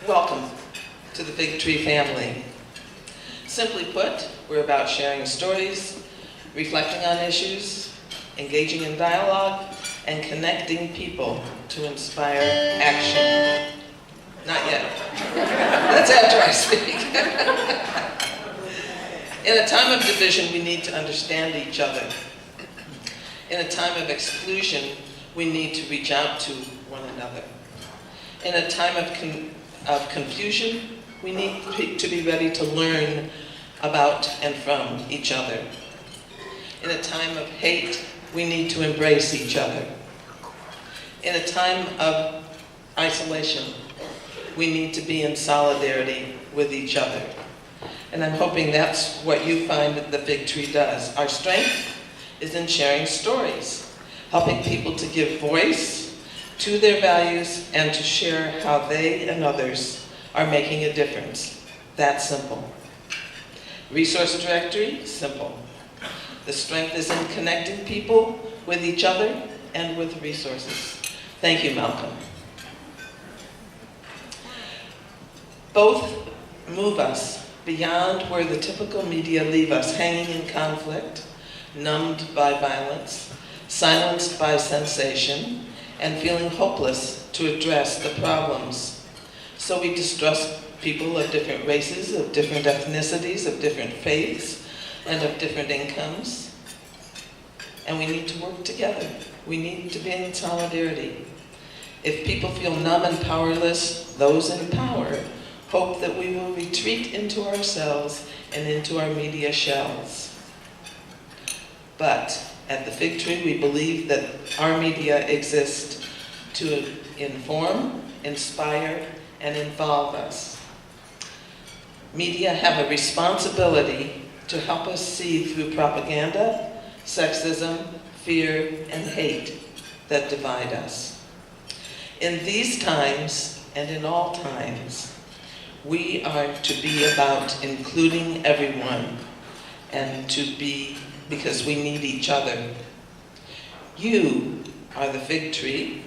Welcome to the Fig Tree family. Simply put, we're about sharing stories, reflecting on issues, engaging in dialogue, and connecting people to inspire action. Not yet. That's after I speak. In a time of division, we need to understand each other. In a time of exclusion, we need to reach out to one another. In a time of confusion, we need to be ready to learn about and from each other. In a time of hate, we need to embrace each other. In a time of isolation, we need to be in solidarity with each other. And I'm hoping that's what you find that the Fig Tree does. Our strength is in sharing stories, helping people to give voice to their values and to share how they and others are making a difference. That's simple. Resource directory, simple. The strength is in connecting people with each other and with resources. Thank you, Malcolm. Both move us beyond where the typical media leave us, hanging in conflict, numbed by violence, silenced by sensation, and feeling hopeless to address the problems. So we distrust people of different races, of different ethnicities, of different faiths, and of different incomes. And we need to work together. We need to be in solidarity. If people feel numb and powerless, those in power hope that we will retreat into ourselves and into our media shells. But at the Fig Tree, we believe that our media exists to inform, inspire, and involve us. Media have a responsibility to help us see through propaganda, sexism, fear, and hate that divide us. In these times, and in all times, we are to be about including everyone and to be, because we need each other. You are the Fig Tree.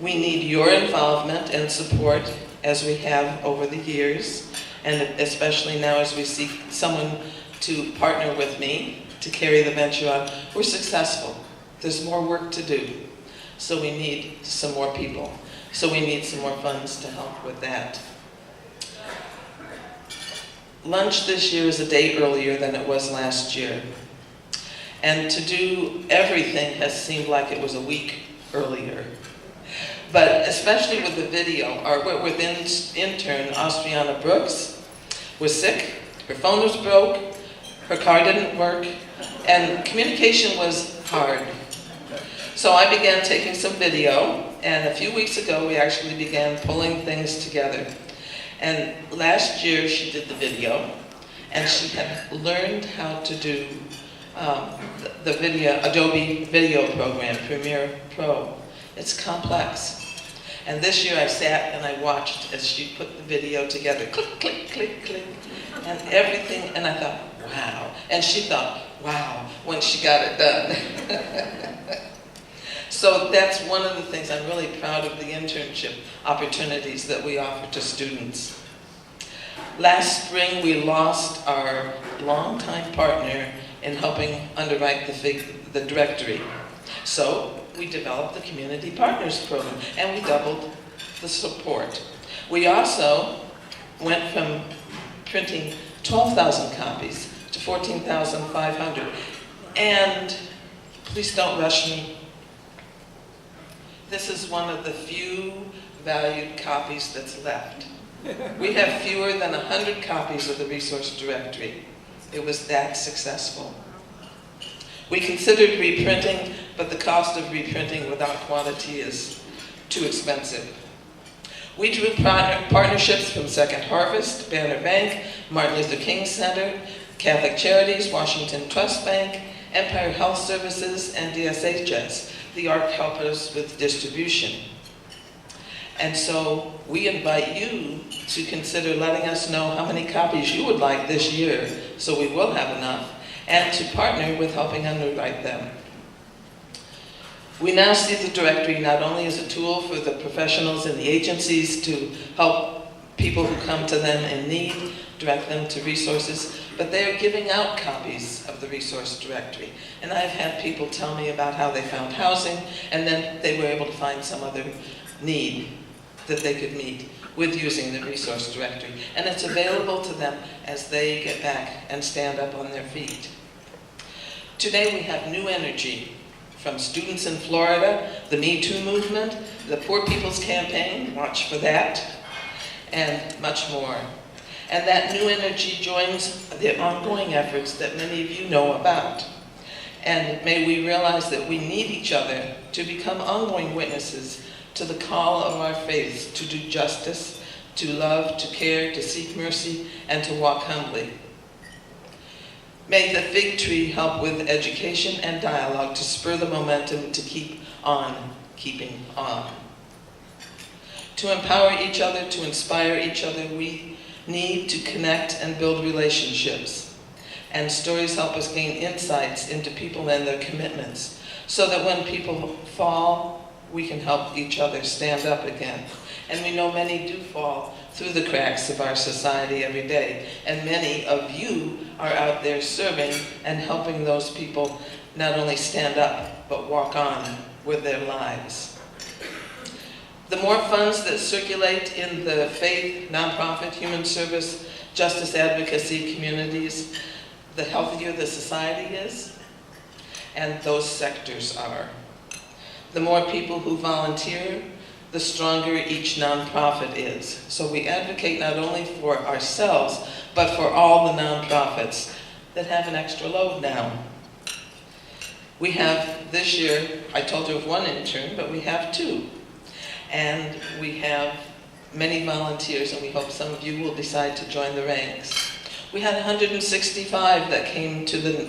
We need your involvement and support as we have over the years, and especially now as we seek someone to partner with me to carry the venture on. We're successful. There's more work to do. So we need some more people. So we need some more funds to help with that. Lunch this year is a day earlier than it was last year. And to do everything has seemed like it was a week earlier. But especially with the video, with intern Austriana Brooks was sick, her phone was broke, her car didn't work, and communication was hard. So I began taking some video, and a few weeks ago we actually began pulling things together. And last year she did the video, and she had learned how to do the video, Adobe video program, Premiere Pro. It's complex. And this year I sat and I watched as she put the video together, click, click, click, click, and everything, and I thought, wow. And she thought, wow, when she got it done. So that's one of the things I'm really proud of, the internship opportunities that we offer to students. Last spring, we lost our longtime partner in helping underwrite the directory. So we developed the Community Partners Program, and we doubled the support. We also went from printing 12,000 copies to 14,500. And please don't rush me. This is one of the few valued copies that's left. We have fewer than 100 copies of the resource directory. It was that successful. We considered reprinting, but the cost of reprinting without quality is too expensive. We drew partnerships from Second Harvest, Banner Bank, Martin Luther King Center, Catholic Charities, Washington Trust Bank, Empire Health Services, and DSHS. The ARC help us with distribution. And so we invite you to consider letting us know how many copies you would like this year, so we will have enough, and to partner with helping underwrite them. We now see the directory not only as a tool for the professionals in the agencies to help people who come to them in need, direct them to resources, but they are giving out copies of the resource directory. And I've had people tell me about how they found housing, and then they were able to find some other need that they could meet with using the resource directory. And it's available to them as they get back and stand up on their feet. Today we have new energy from students in Florida, the Me Too movement, the Poor People's Campaign, watch for that, and much more. And that new energy joins the ongoing efforts that many of you know about. And may we realize that we need each other to become ongoing witnesses to the call of our faiths to do justice, to love, to care, to seek mercy, and to walk humbly. May the fig tree help with education and dialogue to spur the momentum to keep on keeping on. To empower each other, to inspire each other, we need to connect and build relationships. And stories help us gain insights into people and their commitments, so that when people fall, we can help each other stand up again. And we know many do fall through the cracks of our society every day. And many of you are out there serving and helping those people not only stand up, but walk on with their lives. The more funds that circulate in the faith, nonprofit, human service, justice advocacy communities, the healthier the society is, and those sectors are. The more people who volunteer, the stronger each nonprofit is. So we advocate not only for ourselves, but for all the nonprofits that have an extra load now. We have this year, I told you of one intern, but we have two. And we have many volunteers, and we hope some of you will decide to join the ranks. We had 165 that came to the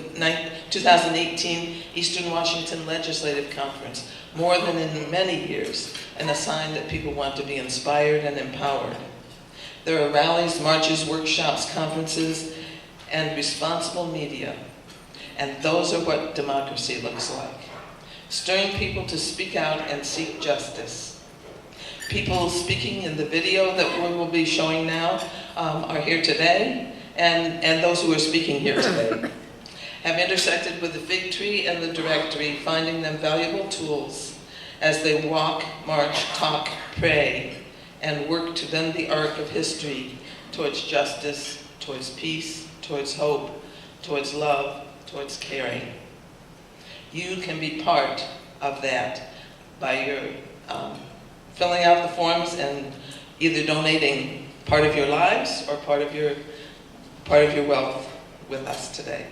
2018 Eastern Washington Legislative Conference, more than in many years, and a sign that people want to be inspired and empowered. There are rallies, marches, workshops, conferences, and responsible media. And those are what democracy looks like. Stirring people to speak out and seek justice. People speaking in the video that we will be showing now are here today, and those who are speaking here today have intersected with the fig tree and the directory, finding them valuable tools as they walk, march, talk, pray, and work to bend the arc of history towards justice, towards peace, towards hope, towards love, towards caring. You can be part of that by your filling out the forms and either donating part of your lives or part of your wealth with us today.